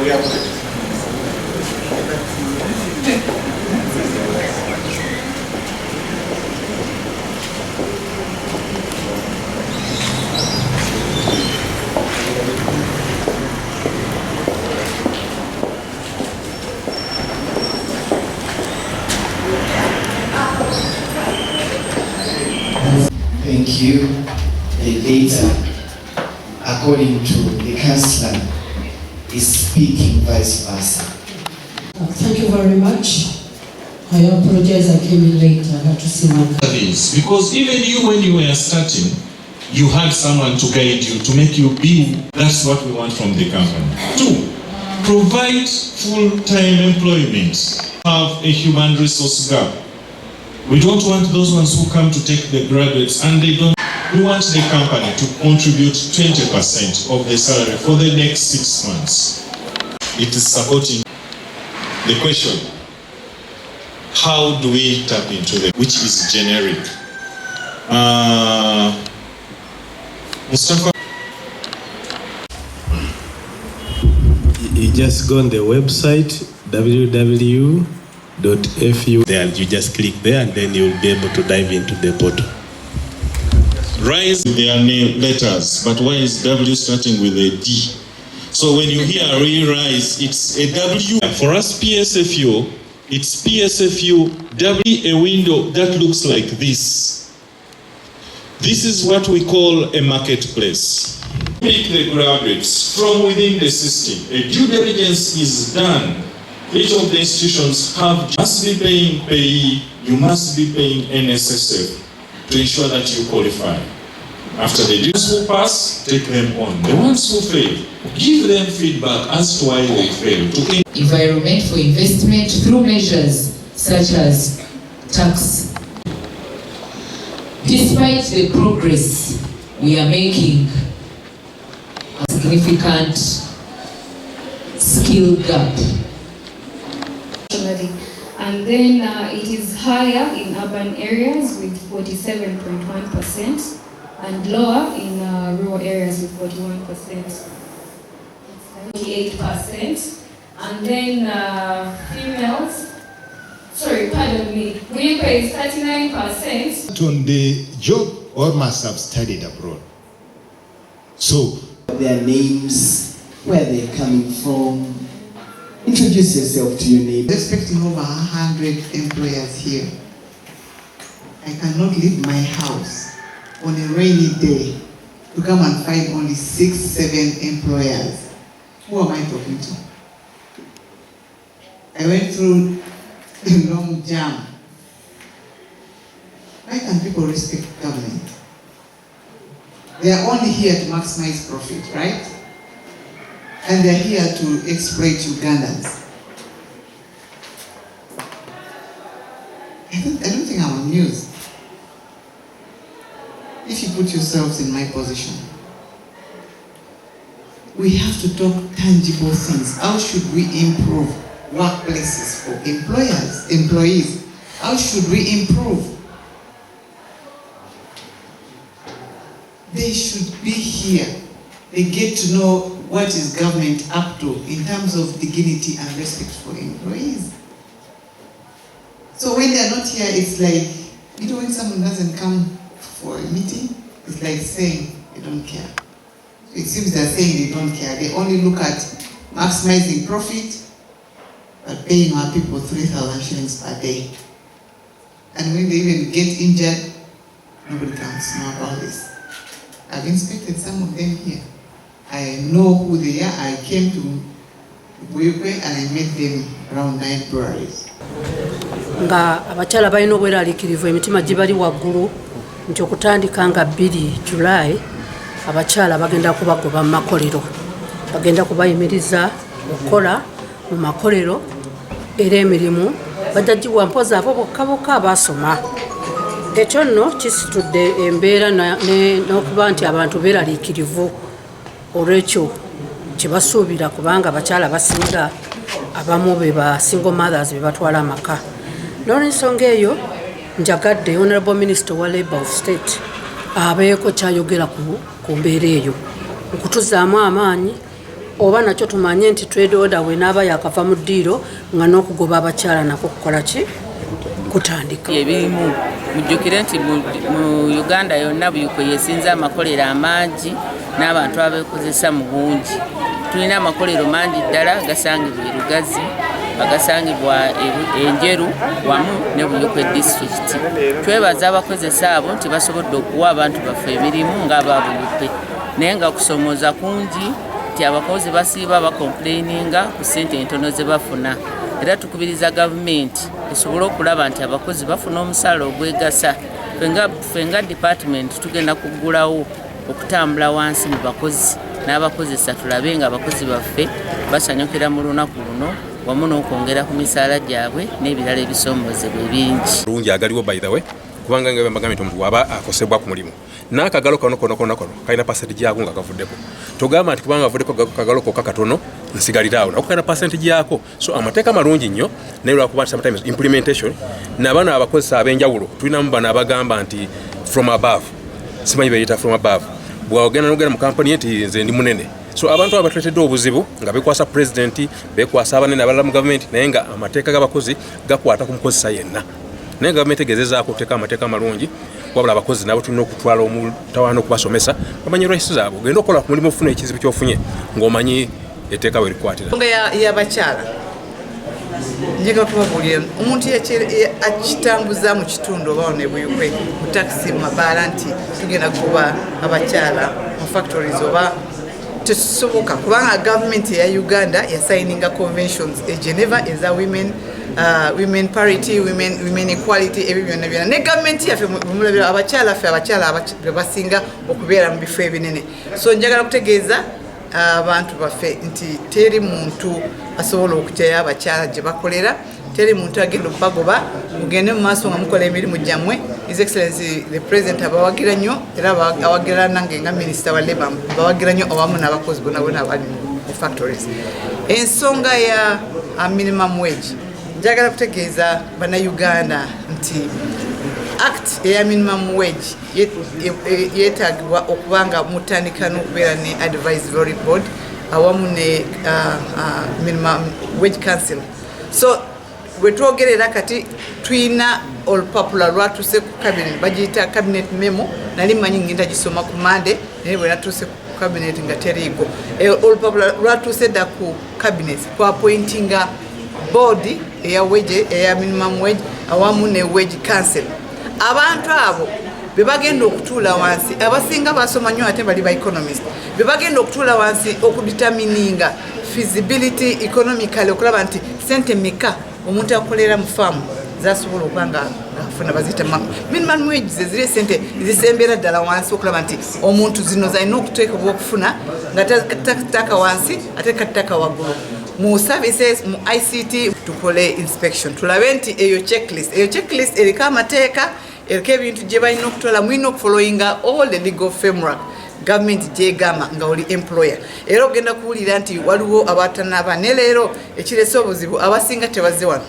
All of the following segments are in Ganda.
Thank you. The data, according to the councillor, is speaking vice versa. Thank you very much. I apologize, I came in late. I had to see my this because even you, when you were starting, you had someone to guide you, to make you be. That's what we want from the company. 2, provide full-time employment. Have a human resource gap. We don't want those ones who come to take the graduates and they don't. We want the company to contribute 20% of the salary for the next 6 months. It is supporting the question, how do we tap into the, which is generic? Mustafa? You just go on the website, www.fu. There, you just click there and then you'll be able to dive into the portal. Rise their name letters, but why is W starting with a D? So when you hear Rise, it's a W. For us PSFU, it's PSFU W, a window that looks like this. This is what we call a marketplace. Make the graduates from within the system. A due diligence is done. Each of the institutions must be paying payee, you must be paying NSSF to ensure that you qualify. After the ones who pass, take them on. The ones who fail, give them feedback as to why they fail. Environment for investment through measures such as tax. Despite the progress we are making, a significant skill gap. And then it is higher in urban areas with 47.1% and lower in rural areas with 41%. 48%. And then females, women is 39%. On the job, or must have studied abroad. So, their names, where they're coming from. Introduce yourself to your neighbor. Expecting over 100 employers here. I cannot leave my house on a rainy day to come and find only 6-7 employers. Who am I talking to? I went through a long jam. Why can people respect government? They are only here to maximize profit, right? And they're here to exploit Ugandans. I don't think I'm amused. If you put yourselves in my position, we have to talk tangible things. How should we improve workplaces for employees? How should we improve? They should be here. They get to know what is government up to in terms of dignity and respect for employees. So when they're not here, it's like, when someone doesn't come for a meeting, it's like saying they don't care. It seems they're saying they don't care. They only look at maximizing profit, but paying our people 3,000 shillings per day. And when they even get injured, nobody comes to know about this. I've inspected some of them here. I know who they are. I came to Buyukwe and I met them around 9 breweries. Nga abachala balina obweraliikirivu emitima gibali waggulu nti okutandika nga 2 July abachala bagenda kubagoba mu makolero, bagenda kubayimiriza okukola mu makolero era emirimu bajjagiwa mpoza abo bokka abasoma. Ekyo nno kisitudde embeera n'okuba nti abantu beeraliikirivu olw'ekyo kye basuubira, kubanga abakyala basinga abamu be ba single mothers be batwala amaka. N'olw'ensonga eyo njagadde Honorable Minister wa Labour of State abeeko kyayogera ku mbeera eyo okutuzaamu amaanyi oba nakyo tumanye nti trade order wenaaba yakava mu ddiiro nga n'okugoba abakyala nako kukola ki kutandika ebirimu mujjukire nti mu Uganda yonna buyuko yesinza amakolero amangi n'abantu abeekozesa mu bungi. Tulina amakolero mangi ddala gasangibwa e Lugazi, agasangibwa Enjeru wamu ne Buyuko district. Twebaza abakozesa abo nti basobodde okuwa abantu baffe emirimu ng'aba Buyuko. Naye nga kusomooza kungi nti abakozi basiiba bakomplaininga ku ssente entono ze bafuna. Era tukubiriza gavumenti esobole okulaba nti abakozi bafuna omusaala ogwegasa. Fenga department tugenda kuggulawo okutambula wansi mu bakozi n'abakozesa tulabe nga abakozi baffe basanyukira mu lunaku luno wamu n'okwongera ku misaala gyabwe n'ebirala ebisoomozebwa ebingi. Lungi agaliwo by the way kubanga nga bagambye omuntu waba akosebwa ku mulimu n'akagalo kono kalina pasenti gyako nga kavuddeko. Togamba nti kubanga avuddeko kagalo kokka katono nsigaliraawo nako kalina pasenti gyako. So amateeka malungi nnyo naye lwakuba sometimes implementation n'abaana abakozesa ab'enjawulo tulinamu bano abagamba nti from above simanyi bayita from above bw'ogenda n'ogenda mu kampani nti nze ndi munene. So abantu abatuletedde obuzibu nga bekwasa president bekwasa abanene abalala mu gavumenti naye nga amateeka g'abakozi gakwata ku mukozesa yenna. Naye gavumenti egezezaako okuteeka amateeka malungi wabula abakozi nabo tulina okutwala omutawaana okubasomesa bamanyi rights zaabwe. Ogenda okukola ku mulimu ofuna ekizibu ky'ofunye ng'omanyi etteeka we likwatira. Y'abakyala njega kubabuulira omuntu akitambuza mu kitundu oba ne Buyukwe mu taxi mu mabaala nti tugenda kuba abakyala mu factories oba tekisoboka kubanga gavumenti eya Uganda yasayininga conventions e Geneva eza women parity, women equality, ebyo byonna byonna ne gavumenti yaffe mulabira abakyala basinga okubeera mu bifo ebinene. So njagala kutegeeza abantu baffe nti teri muntu asobola okutya abakyala gye bakolera, teri muntu agenda okubagoba. Mugende mu maaso nga mukola emirimu gyammwe. His Excellency the President abawagira nnyo era awagira nange nga Minister wa Labour bawagira nnyo awamu n'abakozi bonna abali mu factories. Ensonga ya minimum wage njagala kutegeeza bannayuganda nti act eya minimum wage yeetagibwa okubanga mutandika n'okubeera ne advisory board awamu ne minimum wage council. So bwe twogerera kati tuyina olupapula lwatuuse ku cabinet bagiyita cabinet memo nali manyi ngenda gisoma ku Monday naye bwe natuuse ku cabinet nga teriigo. Olupapula lwatuuse dda ku cabinet kwa appointinga board eya minimum wage awamu ne wage council. Abantu abo bebagenda okutuula wansi abasinga basoma nnyo ate bali ba economist bebagenda okutuula wansi okuditamininga feasibility economically okulaba nti sente meka omuntu akolera mu farm zasobola okubanga afuna bazita minimum wage zezire sente zisembera ddala wansi okulaba nti omuntu zino zalina okuteeka okufuna nga tataka wansi ate kataka waggulu. Mu services mu ICT tukole inspection tulabe nti eyo checklist eriko amateeka eriko ebintu gye balina okutola mulina okufollowinga all the legal framework gavumenti gyegamba nga oli employer. Era ogenda kuwulira nti waliwo abatanaba ne leero ekirese obuzibu abasinga tebaze wano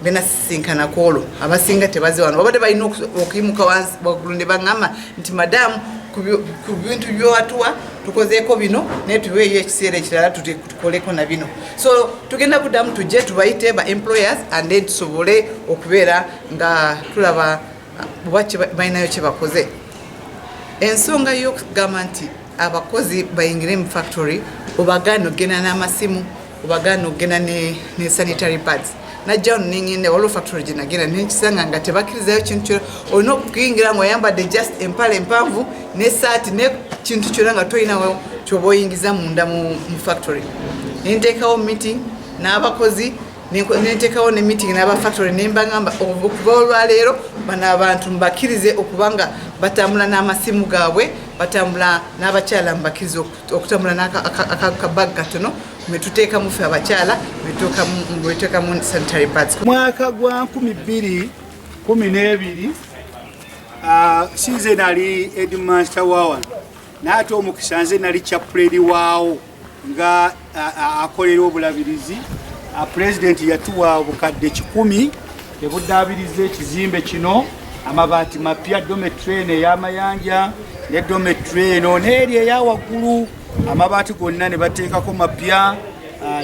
benasinkana kwolwo abasinga tebaze wano babadde balina okuyimuka wansi waggulu ne baŋŋamba nti madamu ku bintu byowatuwa tukozeeko bino naye tubeeyo ekiseera ekirala tukoleko na bino. So tugenda kuddamu tujje tubayite ba employers and then tusobole okubeera nga tulaba balinayo kye bakoze. Ensonga y'okugamba nti abakozi bayingire mu factory obagaana okgenda n'amasimu obagaana okgenda ne sanitary pads najja ninginde waliwo factory gye nagenda nekisanga nga tebakkirizayo kintu kyona olina okuyingira ng'oyambadde just empale empanvu n'essaati nekintu kyona nga tolinawo kyoba oyingiza munda mu factory. Nenteekawo meeting n'abakozi nenteekawo ne meeting n'aba factory nembagamba okuva olwaleero bano abantu mbakkirize okubanga batambula n'amasimu gaabwe batambula n'abakyala mbakkirize okutambula n'akabag katono metuteeka mufe abakyala metuteeka mu sanitary pads. Mwaka gwa 2012 sinze nali headmaster wawa naate omukisa nze nali chaplain waawo nga akolera obulabirizi. President yatuwa obukadde 10 ebuddaabiriza ekizimbe kino amabaati mapya dometry ey'amayanja ne dometry eno n'eri eya waggulu amabaati gonna ne bateekako mapya,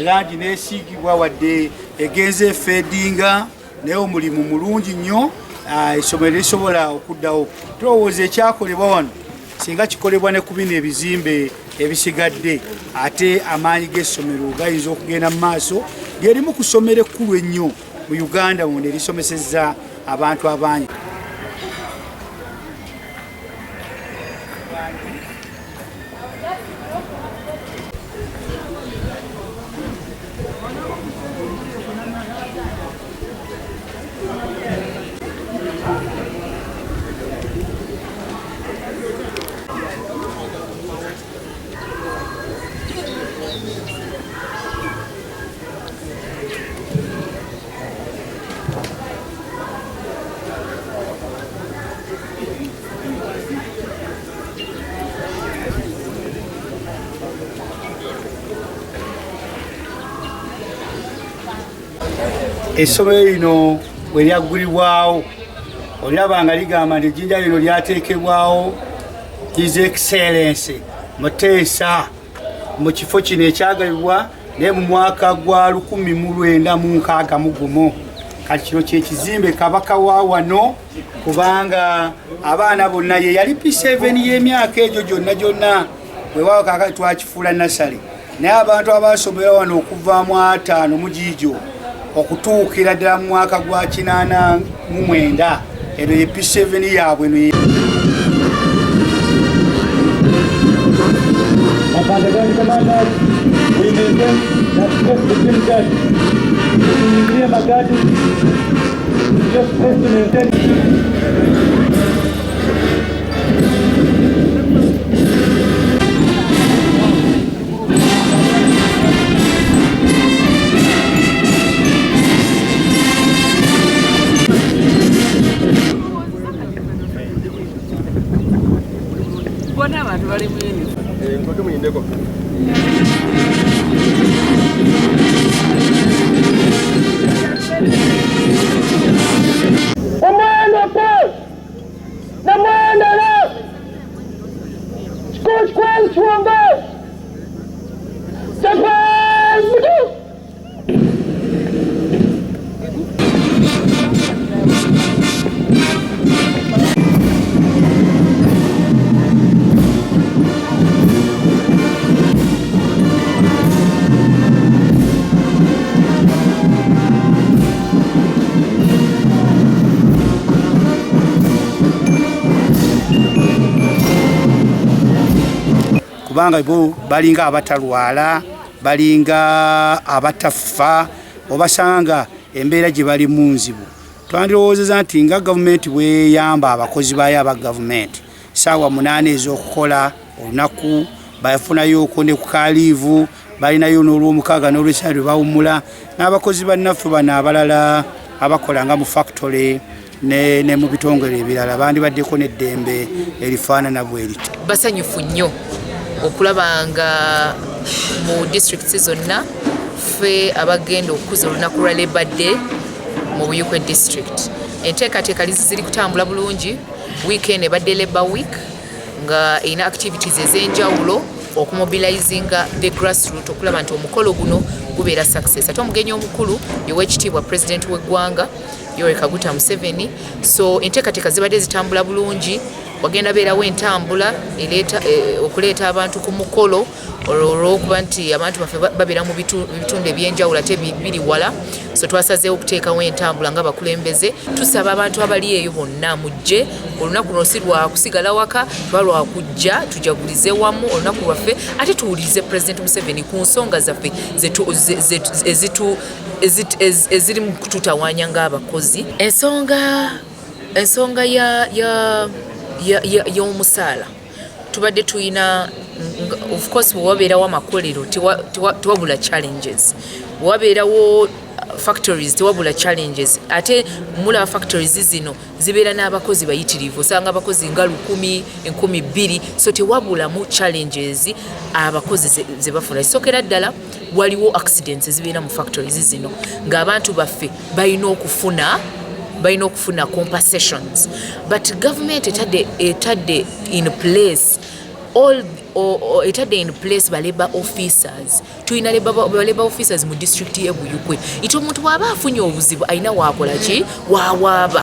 langi n'esiigibwa wadde egenze efeedinga, naye omulimu mulungi nnyo, essomero lisobola okuddawo. Tulowooza ekyakolebwa wano singa kikolebwa ne ku bino ebizimbe ebisigadde, ate amaanyi g'essomero gayinza okugenda mu maaso. Lyerimu ku ssomero ekkulu ennyo mu Uganda wonna erisomesezza abantu abangi. Essomero lino bwe lyaggulibwawo olaba nga ligamba nti ejjinja lino lyateekebwawo His Excellency Muteesa mu kifo kino ekyagalibwa naye mu mwaka gwa 1961. Kati kino kyekizimbe kabaka wa wano, kubanga abaana bonna ye yali P7 y'emyaka egyo gyonna bwewawo kakati twakifuula nasale, naye abantu abasomera wano okuva mu 5 mu giijo okutuukira ddala mu mwaka gwa 89 eno ye P7 yaabwe no. Kubanga bo balinga abatalwala, balinga abatafa, obasanga embeera gye bali mu nzibu. Twandirowoozeza nti nga gavumenti bweyamba abakozi bayo aba gavumenti ssaawa 8 ez'okukola olunaku, bafunayoko ne ku kaaliivu, balinayo n'olw'omukaaga n'olw'ekyali lwe bawummula, n'abakozi bannaffe bano abalala abakola nga mu factory ne mu bitongole ebirala bandibaddeko n'eddembe erifaanana bwe lityo. Basanyufu nnyo okulaba nga mu districts zonna ffe abagenda okukuza olunaku lwa Labour Day mu Buyikwe district. Enteekateeka ziri kutambula bulungi. Weekend ebadde Labour Week nga erina activities ez'enjawulo okumobilizinga the grassroot okulaba nti omukolo guno gubeera success. Ate omugenyi omukulu y'Oweekitiibwa President w'eggwanga Yoweri Kaguta Museveni. So enteekateeka zibadde zitambula bulungi. Wagenda beerawo entambula okuleeta abantu ku mukolo olw'okuba nti abantu baffe babeera mu bitundu ebyenjawulo ate biri wala. So twasazeewo okuteekawo entambula nga bakulembeze. Tusaba abantu abali eyo bonna mujje. Olunaku luno si lwa kusigala waka, lwa lwa kujja tujagulize wamu olunaku lwaffe ate tuwulirize President Museveni ku nsonga zaffe eziri mu kututawaanya ng'abakozi. Ensonga y'omusaala tubadde tuyina, of course bwe wabeerawo amakolero tewabula challenges, bwe wabeerawo factories tewabula challenges. Ate mulaba factories zino zibeera n'abakozi bayitirivu, osanga abakozi nga 1,000, 2,000, so tewabulamu challenges abakozi ze bafuna. Kisokera ddala waliwo accidents ezibeera mu factories zino ng'abantu baffe balina okufuna compensations, but government etadde in place etadde in place ba labor officers. Tulina labor officers mu district y'e Buyukwe. Ite omuntu bw'aba afunye obuzibu alina waakola ki waawaaba.